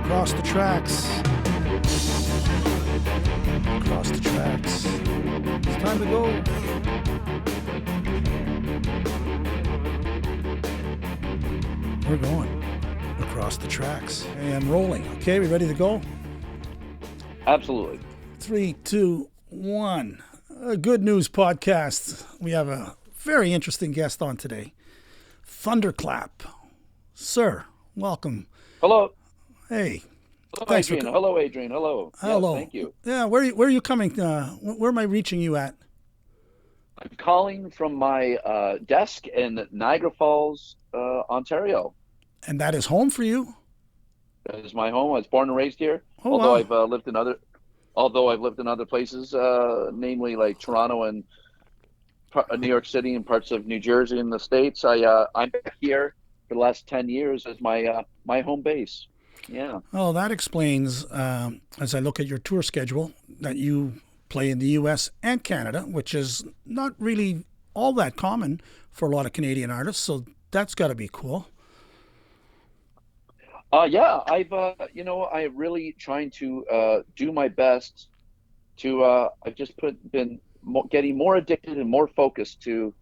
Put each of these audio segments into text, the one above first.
Across the tracks. Across the tracks. It's time to go. We're going across the tracks and rolling. Okay, we ready to go? Absolutely. 3, 2, 1. A good news podcast. We have a very interesting guest on today. Thunderclap. Sir, welcome. Hello. Hey. Hello, Thanks Adrian. Hello, Adrian. Hello. Hello. Yes, thank you. Yeah, where are you coming? Where am I reaching you at? I'm calling from my desk in Niagara Falls, Ontario. And that is home for you? That is my home. I was born and raised here. Oh, although wow. I've lived in other places, namely like Toronto and New York City and parts of New Jersey in the States. I'm back here for the last 10 years as my home base. Yeah. Oh, that explains, as I look at your tour schedule, that you play in the U.S. and Canada, which is not really all that common for a lot of Canadian artists. So that's got to be cool. Yeah, I'm really trying to do my best to. I've just been getting more addicted and more focused to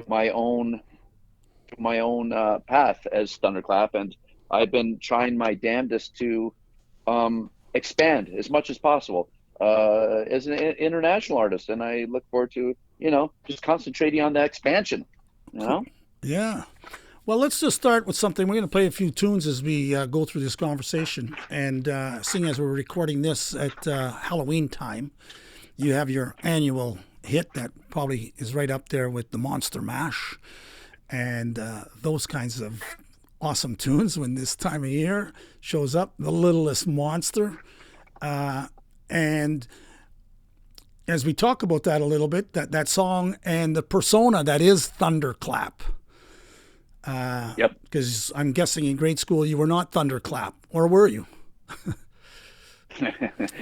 my own path as Thunderclap, and I've been trying my damnedest to expand as much as possible as an international artist, and I look forward to just concentrating on that expansion. Yeah. Well, let's just start with something. We're going to play a few tunes as we go through this conversation. And seeing as we're recording this at Halloween time, you have your annual hit that probably is right up there with the Monster Mash and those kinds of awesome tunes when this time of year shows up, The Littlest Monster. And as we talk about that a little bit, that song and the persona that is Thunderclap. Yep. Because I'm guessing in grade school you were not Thunderclap, or were you?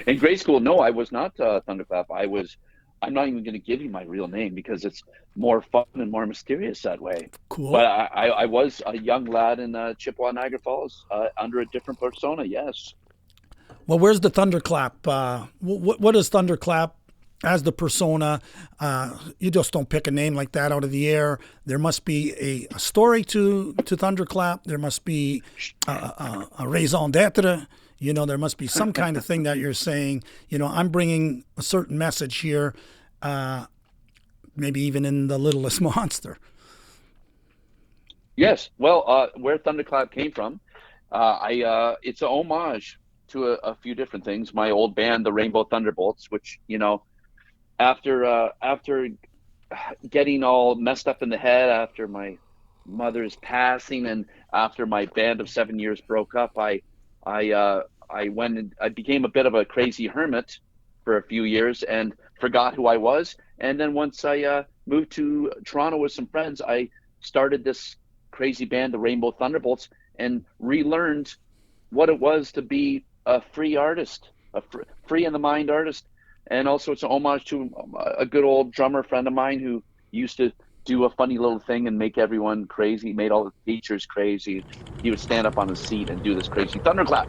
In grade school, no, I was not Thunderclap. I'm not even going to give you my real name because it's more fun and more mysterious that way. Cool. But I was a young lad in Chippewa, Niagara Falls, under a different persona. Yes. Well, where's the Thunderclap? What is Thunderclap as the persona? You just don't pick a name like that out of the air. There must be a story to Thunderclap. There must be a raison d'etre. There must be some kind of thing that you're saying, I'm bringing a certain message here, maybe even in The Littlest Monster. Yes. Well, where Thunderclap came from, it's an homage to a few different things. My old band, the Rainbow Thunderbolts, which, after getting all messed up in the head after my mother's passing and after my band of 7 years broke up, I went and I became a bit of a crazy hermit for a few years and forgot who I was. And then once I moved to Toronto with some friends, I started this crazy band, the Rainbow Thunderbolts, and relearned what it was to be a free artist, a free in the mind artist. And also it's an homage to a good old drummer friend of mine who used to do a funny little thing and make everyone crazy, made all the teachers crazy. He would stand up on his seat and do this crazy thunderclap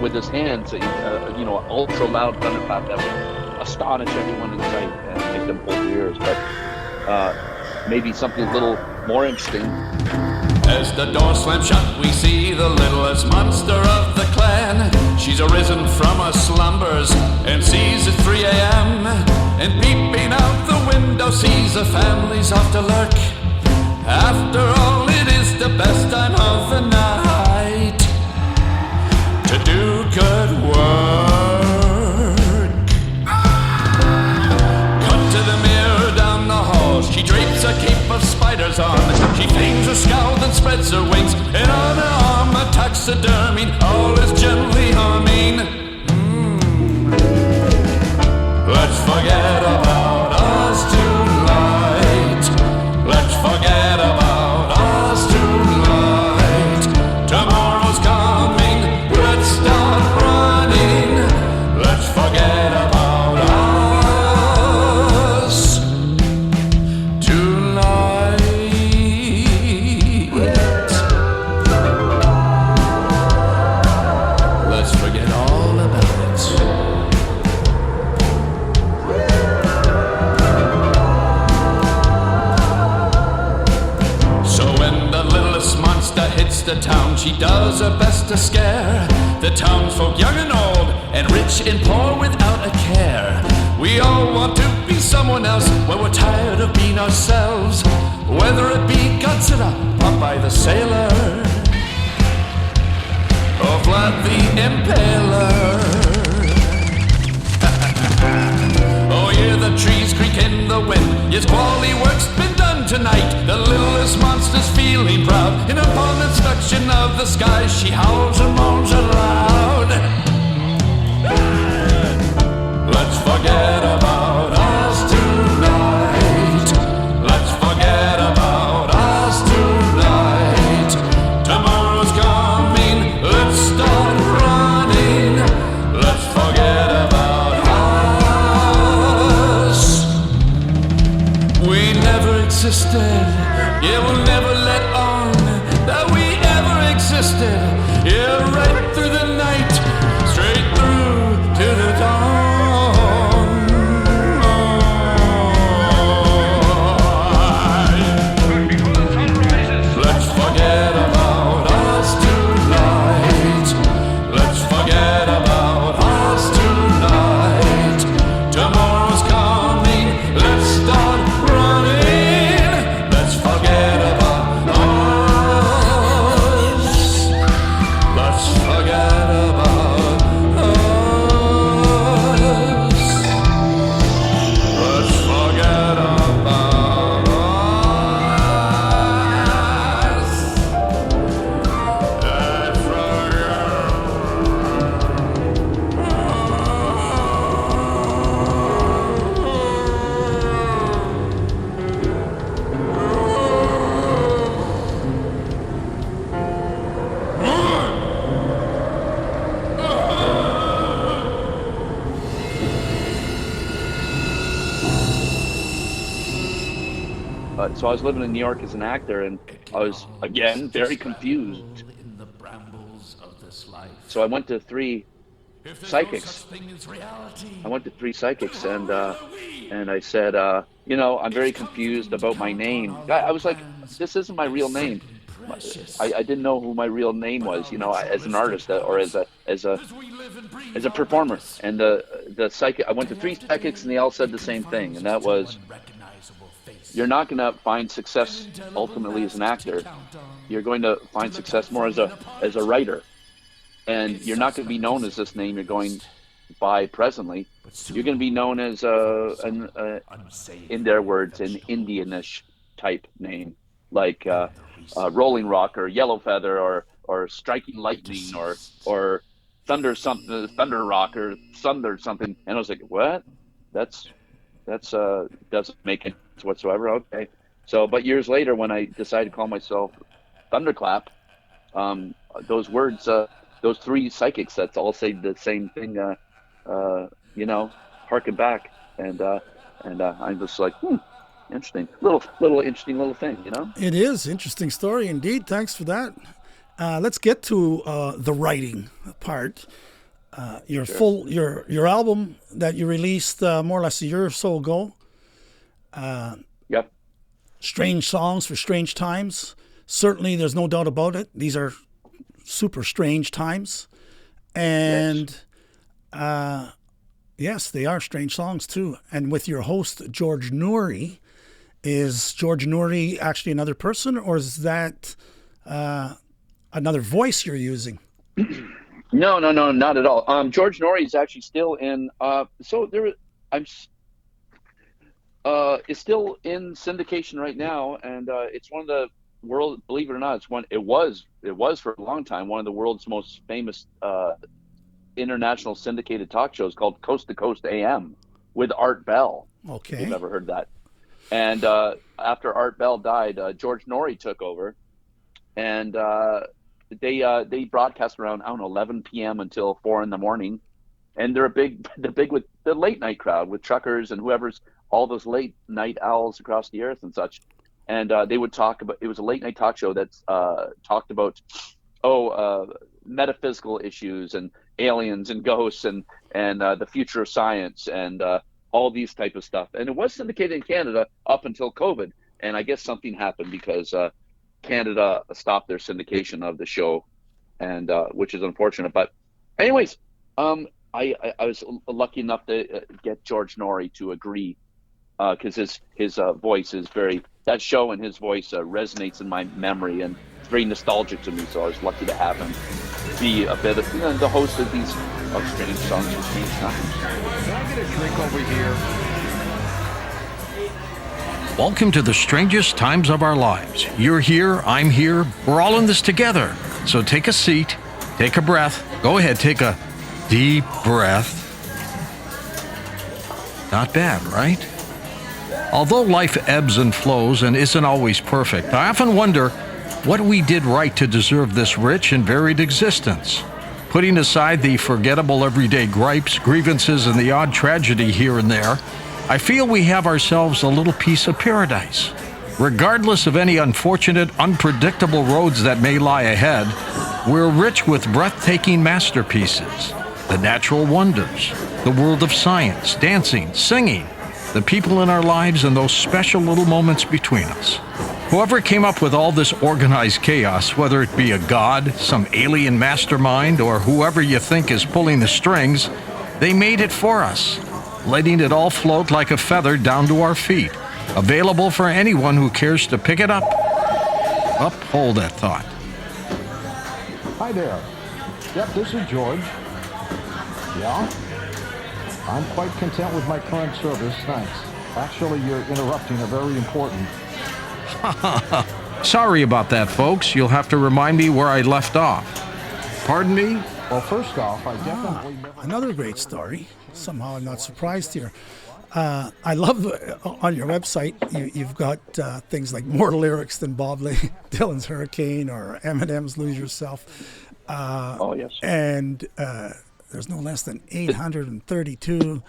with his hands, ultra loud thunderclap that would astonish everyone in sight and make them pull their ears. But maybe something a little more interesting. As the door slams shut, we see the littlest monster of the clan. She's arisen from her slumbers and sees it's 3 a.m. And peeping out the window sees her family's off to lurk. After all, it is the best time of the night to do good work. Cut to the mirror down the hall. She drapes a cape of spiders on. She feigns a scowl and spreads her wings. And on her arm a taxidermy. All is gently humming. Let's forget about us tonight. Let's forget about us tonight. Tomorrow's coming. Let's start running. Let's forget about us. she does her best to scare the townsfolk, young and old, and rich and poor without a care. We all want to be someone else when we're tired of being ourselves, whether it be Godzilla, Popeye the Sailor, or Vlad the Impaler. Oh, hear the trees creak in the wind. Yes, quality work's been done tonight. The littlest monster's feeling proud. And upon inspection of the sky, she howls and moans aloud. Let's forget about us tonight. Let's forget about us tonight. Tomorrow's coming. Let's start running. Let's forget about us. We never existed. Yeah, we'll never let on that we ever existed. Yeah, right through the night, straight through to the dawn. Let's forget about us tonight. Let's forget about us tonight. Tomorrow's coming. Let's start running. Let's forget about us. Let's forget about us. Let's forget about us. Let's So I was living in New York as an actor, and I was, again, very confused. in the brambles of this life. So I went to three If there's no psychics. such thing as reality, And I said, I'm very confused about my name. I was like, this isn't my real name. I didn't know who my real name was, as an artist or as a performer. And the psychic, I went to three psychics, and they all said the same thing, and that was, you're not going to find success ultimately as an actor. You're going to find success more as a writer, and you're not going to be known as this name you're going by presently. You're going to be known as in their words, an Indianish type name, like Rolling Rock or Yellow Feather or Striking Lightning or Thunder Rock or Thunder something. And I was like, what? That's doesn't make any sense whatsoever. Okay. So, but years later, when I decided to call myself Thunderclap, those words, those three psychics that all say the same thing, harken back, and I'm just like, interesting, little interesting little thing, It is interesting story indeed. Thanks for that. Let's get to the writing part. Your album that you released more or less a year or so ago. Yep. Strange Songs for Strange Times. Certainly, there's no doubt about it. These are super strange times, and yes, they are strange songs too. And with your host George Noory, is George Noory actually another person, or is that another voice you're using? No, not at all. George Noory is actually still in. It's still in syndication right now, and it's one of the world. Believe it or not, it was for a long time one of the world's most famous international syndicated talk shows called Coast to Coast AM with Art Bell. Okay, if you've ever heard that. And after Art Bell died, George Noory took over, and they broadcast around 11 p.m. until 4 a.m. And they're big with the late night crowd, with truckers and whoever's all those late night owls across the earth and such. And they would talk about, it was a late night talk show that talked about metaphysical issues and aliens and ghosts and the future of science and all these type of stuff. And it was syndicated in Canada up until COVID. And I guess something happened because Canada stopped their syndication of the show and which is unfortunate. But anyways, I was lucky enough to get George Noory to agree, because his voice is that show and his voice resonates in my memory, and it's very nostalgic to me. So I was lucky to have him be a bit of the host of these strange songs and strange times. Can I get a drink over here? Welcome to the strangest times of our lives. You're here, I'm here, we're all in this together. So take a seat, take a breath. Go ahead, take a deep breath. Not bad, right? Although life ebbs and flows and isn't always perfect, I often wonder what we did right to deserve this rich and varied existence. Putting aside the forgettable everyday gripes, grievances, and the odd tragedy here and there, I feel we have ourselves a little piece of paradise. Regardless of any unfortunate, unpredictable roads that may lie ahead, we're rich with breathtaking masterpieces, the natural wonders, the world of science, dancing, singing, the people in our lives, and those special little moments between us. Whoever came up with all this organized chaos, whether it be a god, some alien mastermind, or whoever you think is pulling the strings, they made it for us, letting it all float like a feather down to our feet, available for anyone who cares to pick it up. Hold that thought. Hi there. Yep, this is George. Yeah? I'm quite content with my current service, thanks. Actually, you're interrupting a very important... Sorry about that, folks. You'll have to remind me where I left off. Pardon me? Well, first off, I definitely... Another great story. Somehow I'm not surprised here. I love on your website, you've got things like more lyrics than Bob Dylan's Hurricane or Eminem's Lose Yourself. Oh, yes. And there's no less than 832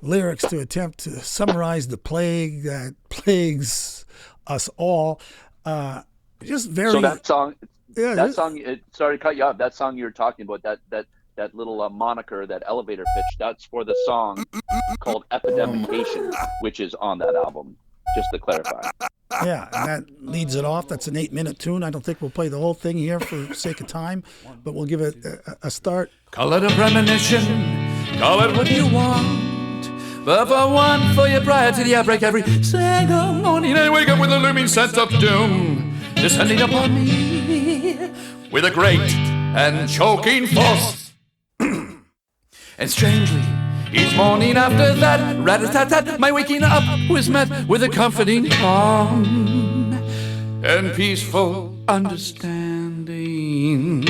lyrics to attempt to summarize the plague that plagues us all. Just very... So that song, Yeah, sorry to cut you off. That song you're talking about, that little moniker, that elevator pitch, that's for the song called Epidemication, which is on that album, just to clarify. Yeah, and that leads it off. That's an 8-minute tune. I don't think we'll play the whole thing here for sake of time, but we'll give it a start. Call it a premonition, call it what you want. But for one, for you prior to the outbreak every single morning, I wake up with a looming sense of doom descending upon me with a great and choking force. And strangely, each morning after that, rat-a-tat-tat, my waking up was met with a comforting calm and peaceful understanding.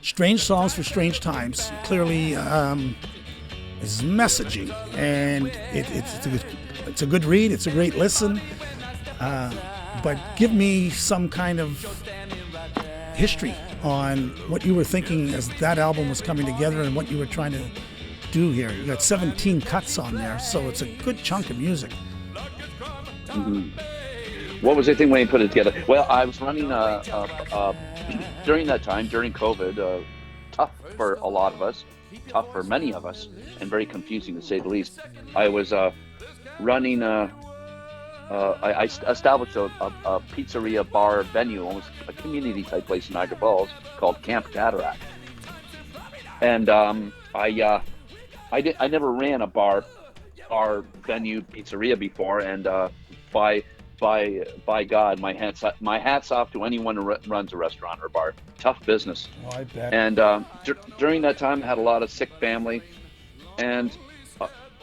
Strange songs for strange times. Clearly, is messaging, and it's a good read. It's a great listen. But give me some kind of history on what you were thinking as that album was coming together and what you were trying to do here. You got 17 cuts on there, so it's a good chunk of music. Mm-hmm. What was the thing when you put it together? Well, I was running during that time, during COVID, tough for a lot of us, tough for many of us, and very confusing to say the least. I was running I established a pizzeria bar venue, almost a community type place in Niagara Falls called Camp Cataract. And I never ran a bar venue pizzeria before, and by God, my hats off to anyone who runs a restaurant or bar. Tough business. Oh, I bet. And during that time, I had a lot of sick family, and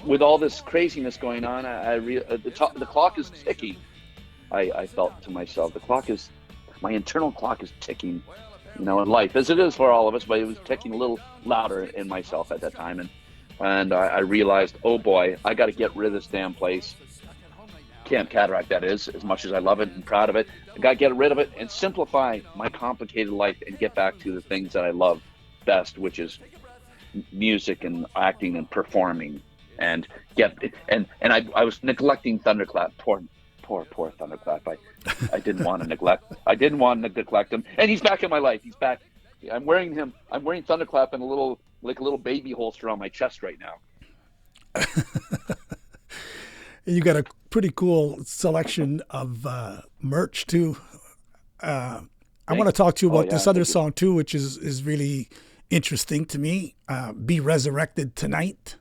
with all this craziness going on, the clock is ticking. I felt to myself, my internal clock is ticking, in life, as it is for all of us, but it was ticking a little louder in myself at that time. And I realized, oh boy, I got to get rid of this damn place. Camp Cataract, that is, as much as I love it and proud of it. I got to get rid of it and simplify my complicated life and get back to the things that I love best, which is music and acting and performing. And I was neglecting Thunderclap. Poor Thunderclap. I didn't want to neglect. I didn't want to neglect him. And he's back in my life. He's back. I'm wearing Thunderclap in a little baby holster on my chest right now. You got a pretty cool selection of merch too. I want to talk to you about this other song too, which is really interesting to me. Be Resurrected Tonight.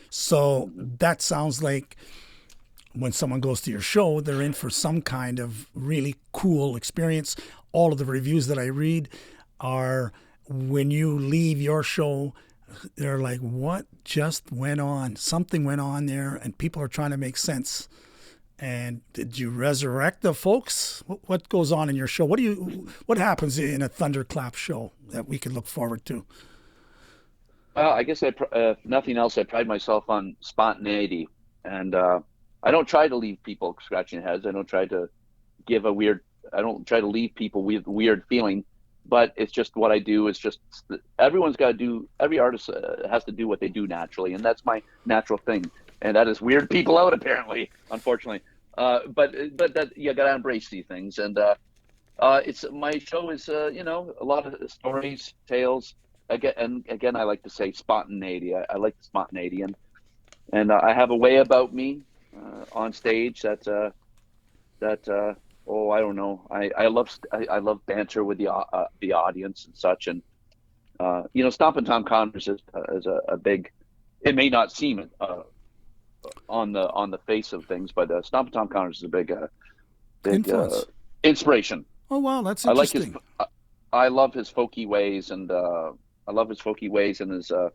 So that sounds like when someone goes to your show, they're in for some kind of really cool experience. All of the reviews that I read are when you leave your show, they're like, what just went on? Something went on there, and people are trying to make sense. And did you resurrect the folks? What goes on in your show? What happens in a Thunderclap show that we can look forward to? I guess if nothing else, I pride myself on spontaneity, and I don't try to leave people scratching heads. I don't try to leave people with weird feeling, but it's just what I do. It's just every artist has to do what they do naturally, and that's my natural thing. And that is weird people out, apparently, unfortunately. But that you gotta embrace these things. And it's my show is a lot of stories, tales. Again, I like to say spontaneity. I like the spontaneity, and I have a way about me on stage that I don't know. I love banter with the audience and such. And Stompin' Tom Connors is a big. It may not seem on the face of things, but Stompin' Tom Connors is a big inspiration. Oh wow, that's interesting. I love his folky ways, and his I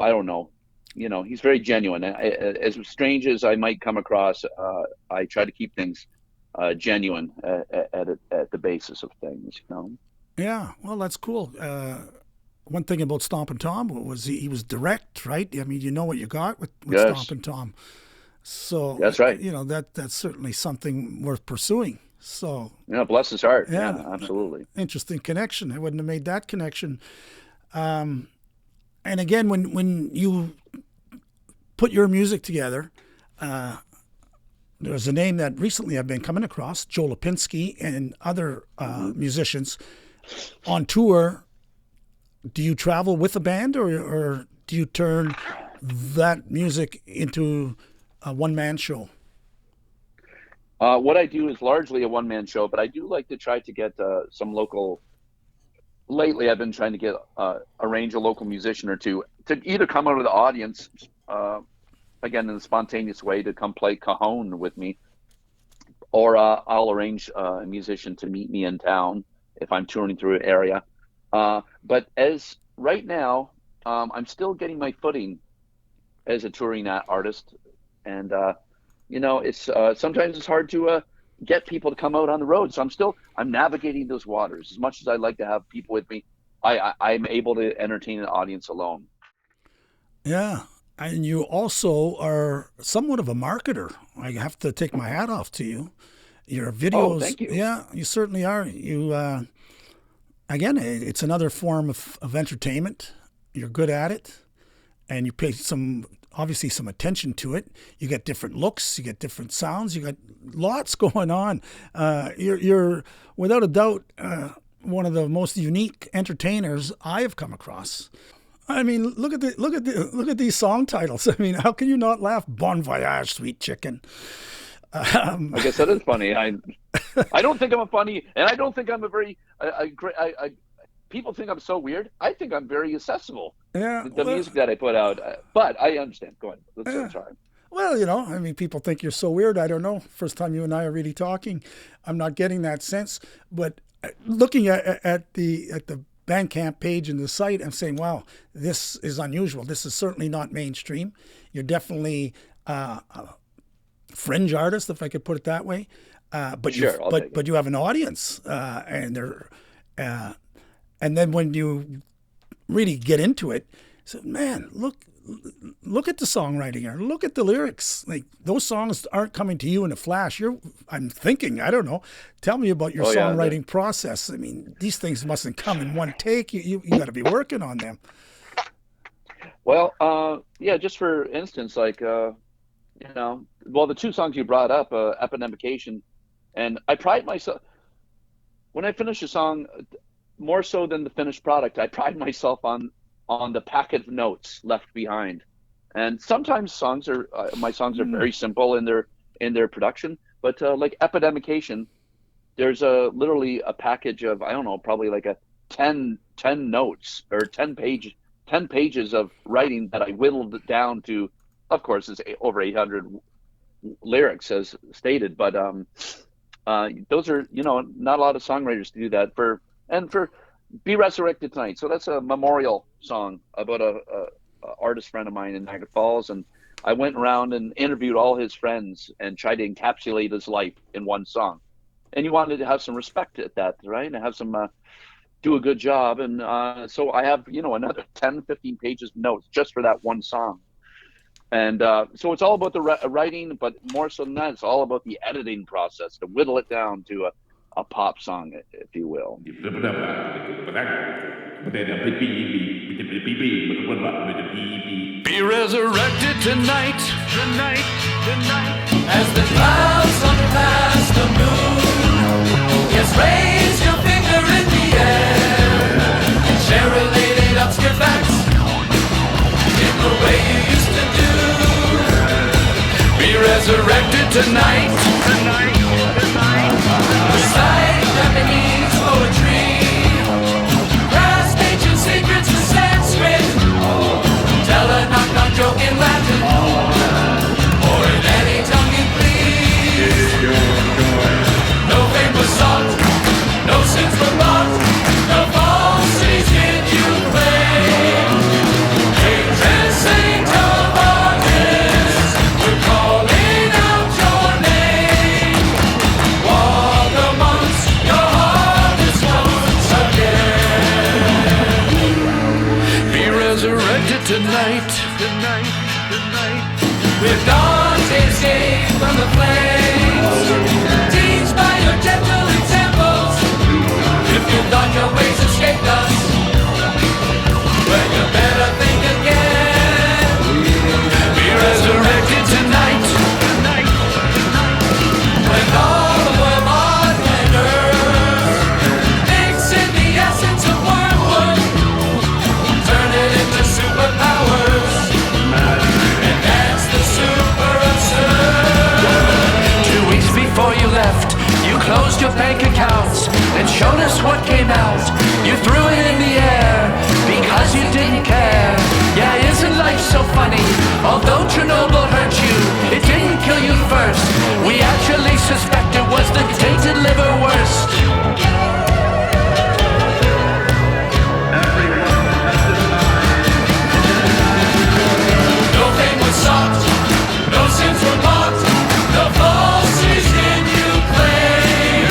don't know. He's very genuine. As strange as I might come across, I try to keep things genuine at the basis of things. Yeah, well, that's cool. One thing about Stompin' Tom was he was direct, right? I mean, you know what you got with yes. Stompin' Tom. So that's right. That's certainly something worth pursuing. So bless his heart. Yeah, absolutely. Interesting connection. I wouldn't have made that connection. And again, when you put your music together, there's a name that recently I've been coming across, Joe Lipinski and other musicians on tour. Do you travel with a band, or do you turn that music into a one-man show? What I do is largely a one-man show, but I do like to try to get some local. Lately, I've been trying to get arrange a local musician or two to either come out of the audience, again in a spontaneous way, to come play cajon with me, or I'll arrange a musician to meet me in town if I'm touring through an area. But as right now, I'm still getting my footing as a touring artist, and it's sometimes it's hard to get people to come out on the road. So I'm navigating those waters. As much as I like to have people with me, I'm able to entertain an audience alone. Yeah, and you also are somewhat of a marketer. I have to take my hat off to you. Your videos, thank you. Yeah, you certainly are. You again, it's another form of entertainment. You're good at it, and you pay obviously some attention to it. You get different looks, you get different sounds, you got lots going on. You're without a doubt one of the most unique entertainers I have come across. I mean, look at these song titles. I mean, how can you not laugh? Bon voyage, sweet chicken. I guess that is funny. I don't think I'm funny, and I don't think I'm a very great. People think I'm so weird. I think I'm very accessible. Yeah, the music that I put out, but I understand. Go ahead. Sorry. Well, I mean, people think you're so weird. I don't know. First time you and I are really talking, I'm not getting that sense. But looking at the Bandcamp page and the site, I'm saying, wow, this is unusual. This is certainly not mainstream. You're definitely a fringe artist, if I could put it that way. But you have an audience, and they're. And then when you really get into it, so man, look at the songwriting here. Look at the lyrics. Like those songs aren't coming to you in a flash. I'm thinking, I don't know. Tell me about your songwriting process. I mean, these things mustn't come in one take. You got to be working on them. Well, just for instance, like the two songs you brought up, Epidemication, and I pride myself when I finish a song. More so than the finished product, I pride myself on the packet of notes left behind. And sometimes my songs are very simple, and in their production. But like Epidemication, there's literally a package of, I don't know, probably like a 10 notes or 10 pages of writing that I whittled it down to. Of course, it's over 800 lyrics as stated, but those are, not a lot of songwriters do that for Be Resurrected Tonight. So that's a memorial song about a artist friend of mine in Niagara Falls, and I went around and interviewed all his friends and tried to encapsulate his life in one song. And you wanted to have some respect at that, right? And have some do a good job. And so I have, another 10, 15 pages of notes just for that one song. And so it's all about the writing, but more so than that, it's all about the editing process to whittle it down to a pop song, if you will. Be resurrected tonight, as the clouds on past the moon. Yes, raise your finger in the air and share related obscure facts in the way you used to do. Be resurrected tonight. Recite Japanese poetry, grasp ancient secrets in Sanskrit, tell a knock-knock joke in Latin, or in any tongue you please. No fame was sought, no sins were bought, no falsities did you claim. Patron saint of artists, we're calling out your name. Walk amongst your hardest once again. Be resurrected tonight. With Dante's escape from the flames, teach by your gentle examples. If you thought your ways escaped us, well, you better think again. Be resurrected tonight. When all the world and earth mix in the essence of wormwood, turn it into superpowers. Super absurd. 2 weeks before you left, you closed your bank accounts and showed us what came out. You threw it in the air because you didn't care. Yeah, isn't life so funny? Although Chernobyl hurt you, it didn't kill you first. We actually suspect it was the tainted liver worst. No fame was sought, no sins were bought, no falsities did you claim.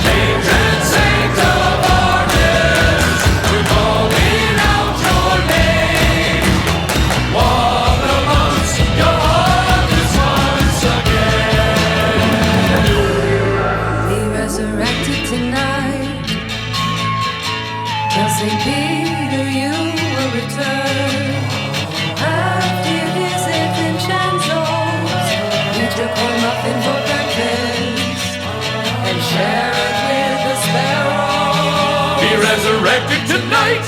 Patron saint of artists, we're calling out your name. Walk amongst your hardest once again. Be resurrected tonight. Tell St. Peter you will return. After his Vincenzo's, you took one muffin for breakfast and share it with the sparrow. Be resurrected tonight.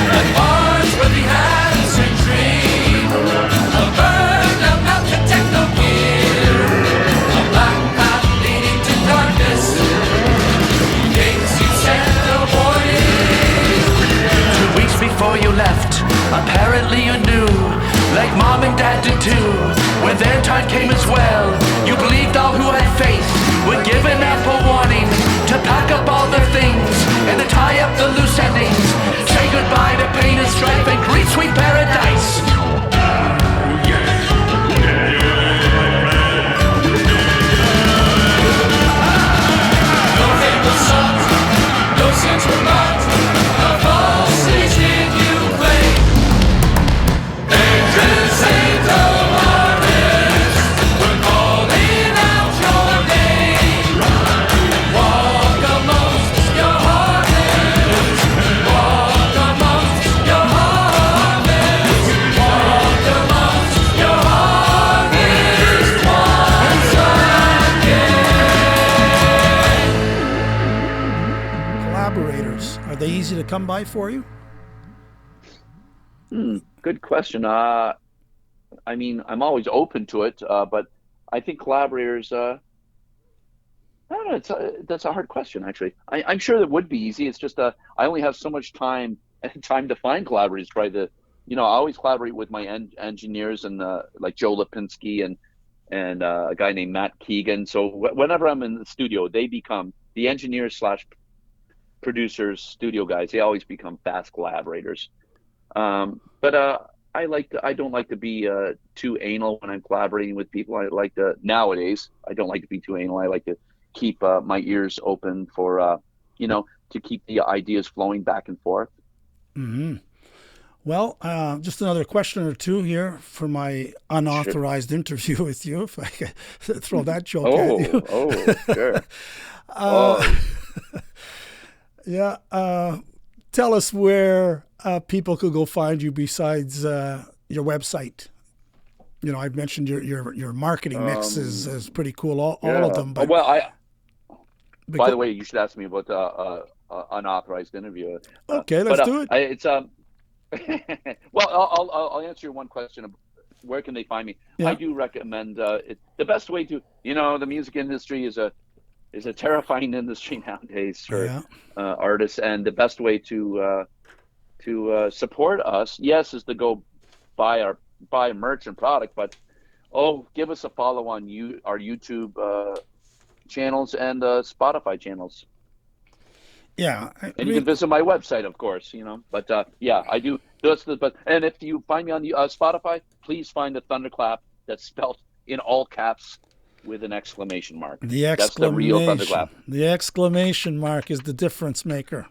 At bars where the ancient dream, a bird of melted techno gear, a black path leading to darkness. Gates you sent a warning. 2 weeks before you left, apparently you knew, like mom and dad did too. When their time came as well, you believed all who had faith would give an ample warning to pack up all their things and to tie up the loose endings. Say goodbye to pain and strife and greet sweet paradise. No fame was sought, no sins were bought, no falsities did you claim. Patron saint of artists, we're calling out your name. Walk amongst your harvest. Walk amongst your harvest. Walk amongst your harvest once again. Collaborators, are they easy to come by for you? Good question. I mean, I'm always open to it, but I think collaborators. I don't know. That's a hard question, actually. I'm sure that would be easy. It's just I only have so much time and time to find collaborators. Probably I always collaborate with my engineers and like Joe Lipinski and a guy named Matt Keegan. So whenever I'm in the studio, they become the engineers slash producers, studio guys. They always become fast collaborators. But I don't like to be too anal when I'm collaborating with people. Nowadays, I don't like to be too anal. I like to keep my ears open for, to keep the ideas flowing back and forth. Mm-hmm. Well, just another question or two here for my unauthorized interview with you, if I could throw that joke at you. Sure. Yeah. Tell us where people could go find you besides your website. I've mentioned your marketing mix is pretty cool, all of them. But, by the way, you should ask me about unauthorized interview. Okay, let's do it. It's well, I'll answer your one question. Where can they find me? Yeah. I do recommend the best way to the music industry is a terrifying industry nowadays for artists, and the best way to support us, yes, is to go buy merch and product, but give us a follow on our YouTube channels and Spotify channels. Yeah, and you can visit my website, of course. But I do. And if you find me on the Spotify, please find the Thunderclap that's spelled in all caps with an exclamation mark. That's the real Thunderclap. The exclamation mark is the difference maker.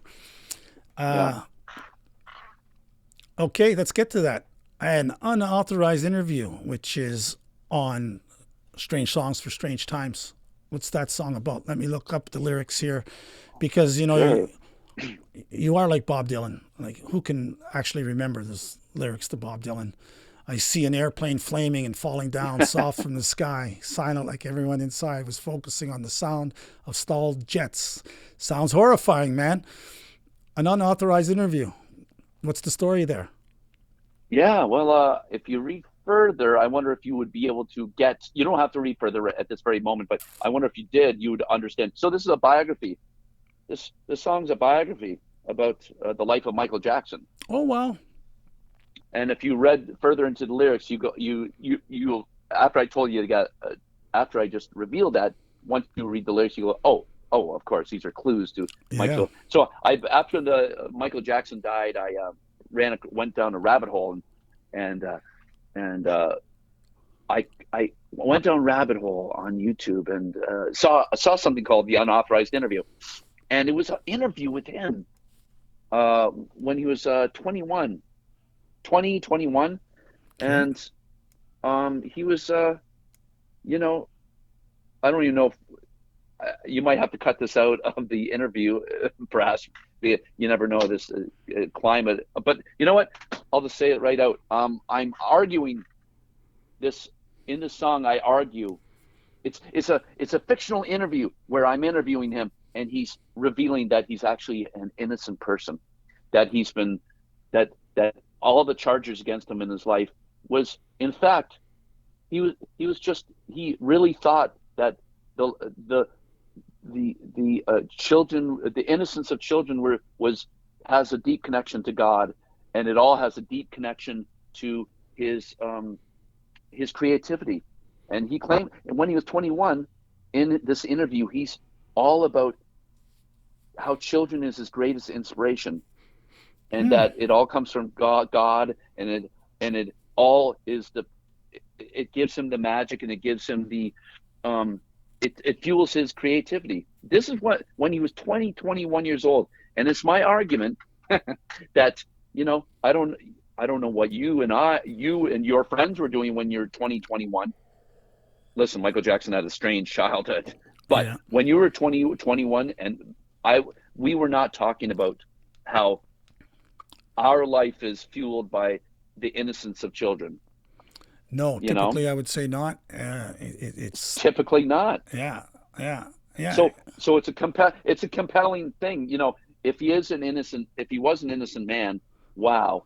Okay, let's get to that. An unauthorized interview, which is on Strange Songs for Strange Times. What's that song about? Let me look up the lyrics here, because you are like Bob Dylan. Like, who can actually remember those lyrics to Bob Dylan? I see an airplane flaming and falling down soft from the sky, silent like everyone inside was focusing on the sound of stalled jets. Sounds horrifying, man. An unauthorized interview. What's the story there? Yeah, well, if you read further, I wonder if you would be able to you don't have to read further at this very moment, but I wonder if you did, you would understand. So this is a biography. This song's a biography about the life of Michael Jackson. Oh, wow. And if you read further into the lyrics, you after I told you after I just revealed that, once you read the lyrics, you go, oh, of course, these are clues to Michael. So after Michael Jackson died, I went down a rabbit hole and I went down a rabbit hole on YouTube and saw something called the Unauthorized Interview, and it was an interview with him when he was 21, and he was I don't even know if you might have to cut this out of the interview, perhaps. You never know this climate, but you know what? I'll just say it right out. I'm arguing this in the song. I argue it's a fictional interview where I'm interviewing him, and he's revealing that he's actually an innocent person, that he's been that all the charges against him in his life was, in fact, he really thought that the children, the innocence of children has a deep connection to God, and it all has a deep connection to his creativity. And he claimed, when he was 21, in this interview, he's all about how children is his greatest inspiration, and that it all comes from God, and it all is it gives him the magic, and it gives him the it fuels his creativity. This is when he was 21 years old. And it's my argument that, I don't know what you and your friends were doing when you're 21. Listen, Michael Jackson had a strange childhood, but when you were 21, and we were not talking about how our life is fueled by the innocence of children. No, typically I would say not. It's typically not. Yeah. So it's a compelling thing. If he was an innocent man, wow.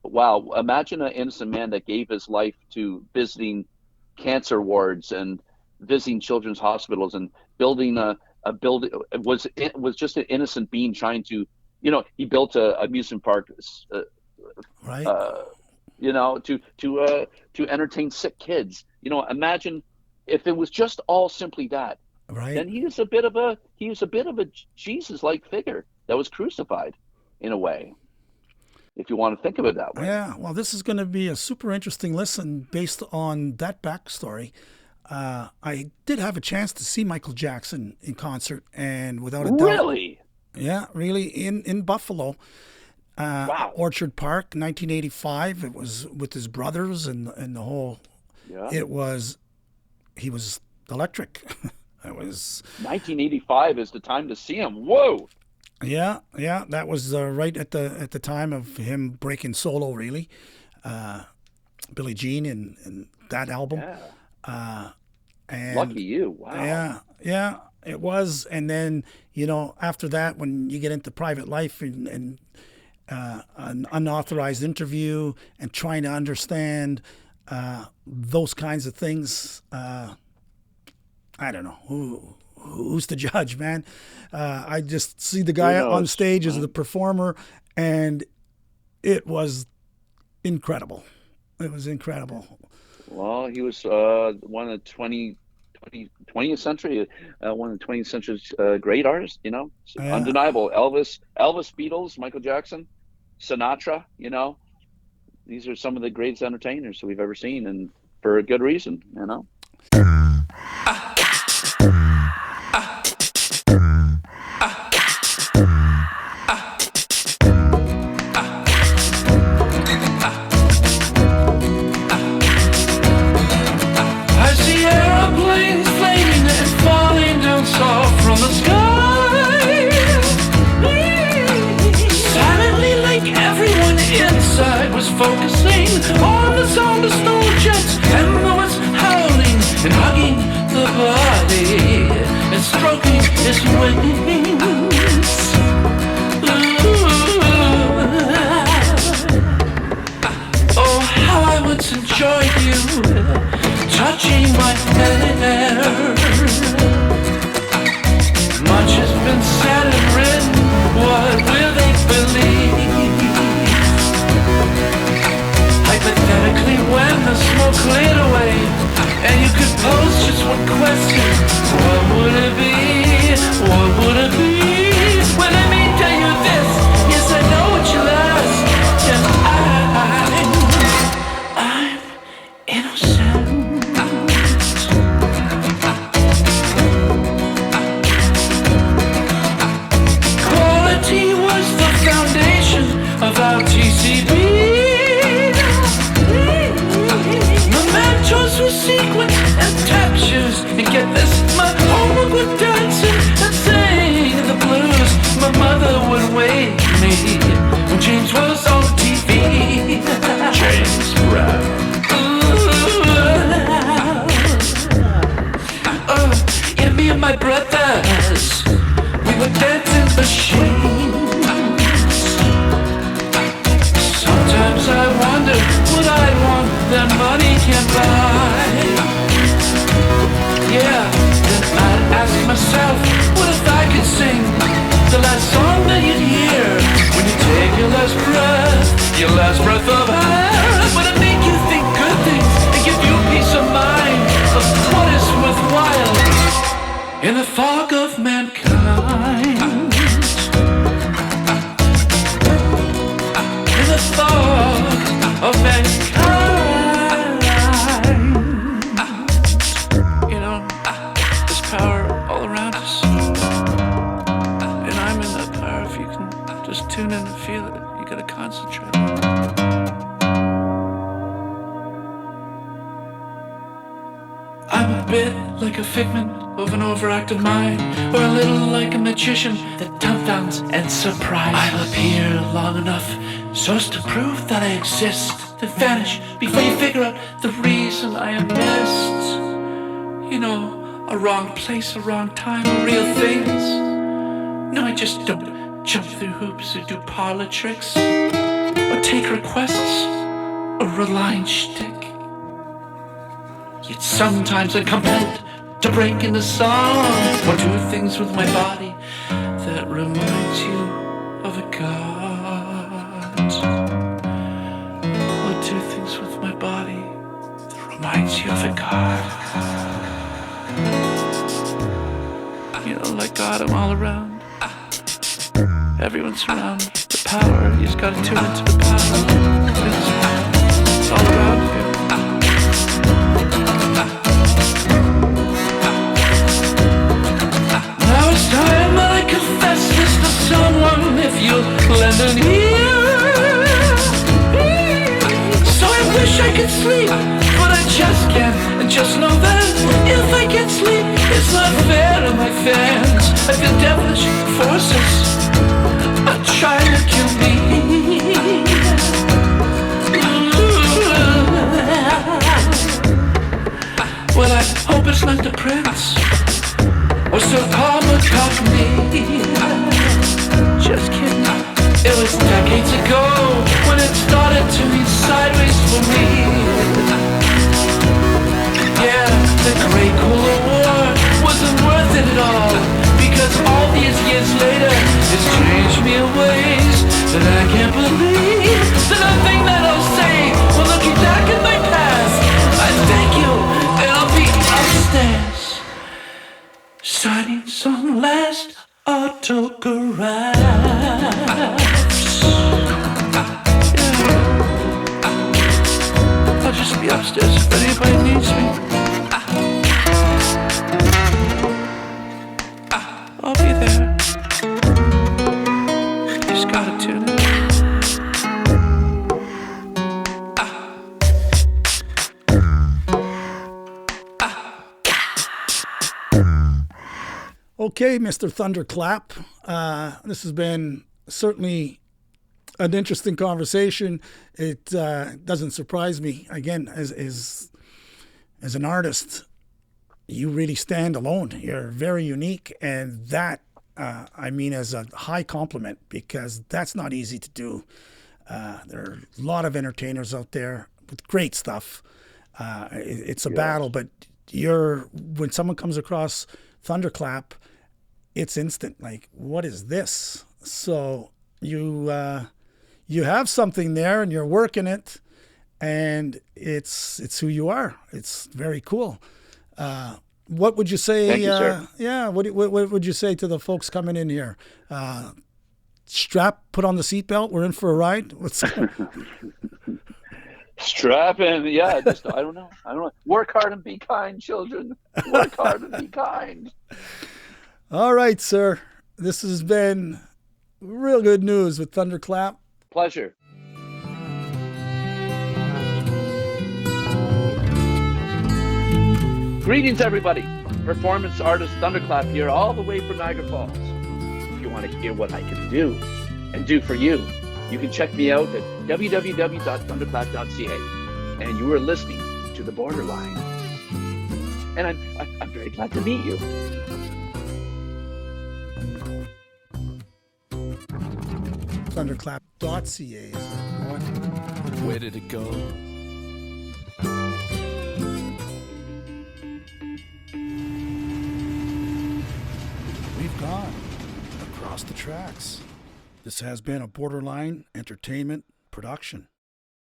wow, imagine an innocent man that gave his life to visiting cancer wards and visiting children's hospitals and building a building. It was just an innocent being trying to, he built a amusement park, Right. To entertain sick kids. Imagine if it was just all simply that. Right. Then he was a bit of a Jesus-like figure that was crucified, in a way, if you want to think of it that way. Yeah. Well, this is going to be a super interesting listen based on that backstory. I did have a chance to see Michael Jackson in concert, and without a doubt, Really? yeah, really in Buffalo. Wow. Orchard Park, 1985. It was with his brothers and the whole. Yeah. He was electric. It was 1985 is the time to see him. Whoa. yeah. That was right at the time of him breaking solo. Really, Billie Jean and that album. Yeah. And Lucky you. Wow. Yeah. It was, and then after that, when you get into private life and an unauthorized interview and trying to understand those kinds of things. I don't know who's the judge, man. I just see the guy on stage as the performer, and it was incredible. It was incredible. Well, he was one of the 20th century, one of the 20th century's great artists. Undeniable. Elvis, Beatles, Michael Jackson, Sinatra. These are some of the greatest entertainers that we've ever seen, and for a good reason. I see airplanes flaming and falling down soft from the sky. Silently, like everyone inside was focusing on the sound of snow jets and the winds howling and hugging the body and stroking his wings. Oh, how I once enjoyed you touching my hair. Much has been said and written. What will they believe? Hypothetically, when the smoke cleared away and you could pose just one question, what would it be? What would it be? Well, let me tell you this. Yes, I know what you'll ask. Yes, I'm innocent. Quality was the foundation of our TCB. Mementos were sequins and captures. And get this, my homework would dancing and sing the blues. My mother would wake me when James was on TV. James Brown. Yeah, me and my brothers, we were dancing machines. Sometimes I wonder what I'd want that money can't buy. Yeah, then I'd ask myself, what if I could sing the last song that you'd hear when you take your last breath of air? But it make you think good things and give you peace of mind of what is worthwhile in the fog of mankind. In the fog of mankind. There's power all around us. And I'm in that power. If you can just tune in and feel it, you gotta concentrate. I'm a bit like a figment of an overactive mind, or a little like a magician that dumbfounds and surprises. I'll appear long enough so as to prove that I exist, to vanish before you figure out the reason I am missed. A wrong place, a wrong time, real things. No, I just don't jump through hoops or do parlor tricks. or take requests or rely on shtick. Yet sometimes I'm compelled to break into song or do things with my body that reminds you of a god. Or do things with my body that reminds you of a god. You know, like God, I'm all around. Everyone's around. The power, you just gotta tune into the power. It's all around you. Now it's time that I confess this to someone, if you'll lend an ear. So I wish I could sleep, but I just can't. And just know that if I can't sleep, it's not fair to my fans. I feel devilish forces are trying to kill me. Well, I hope it's not the prince or Sir Paul McCartney. Just kidding. It was decades ago when it started to be sideways for me. Yeah, the Great Cooler War wasn't worth it at all, because all these years later it's changed me in ways that I can't believe. So nothing that I'll say when looking back at my past, I thank you, and I'll be upstairs signing some last autographs. I'll just be upstairs if anybody needs me. I'll be there. You just gotta tune in. Okay, Mr. Thunderclap. This has been certainly an interesting conversation. It doesn't surprise me. Again, as an artist, you really stand alone. You're very unique, and that, I mean, as a high compliment, because that's not easy to do. There are a lot of entertainers out there with great stuff. It's a battle, but when someone comes across Thunderclap, it's instant. Like, what is this? So you have something there, and you're working it, and it's who you are. It's very cool. What would you say? Thank you, sir. Yeah. What would you say to the folks coming in here? Strap, put on the seatbelt. We're in for a ride. Strap in, yeah. Just I don't know. Work hard and be kind, children. Work hard and be kind. All right, sir. This has been real good news with Thunderclap. Pleasure. Greetings, everybody. Performance artist Thunderclap here, all the way from Niagara Falls. If you want to hear what I can do and do for you, you can check me out at www.thunderclap.ca. And you are listening to The Borderline. And I'm very glad to meet you. Thunderclap.ca is what? Where did it go? We've gone across the tracks. This has been a Borderline Entertainment production.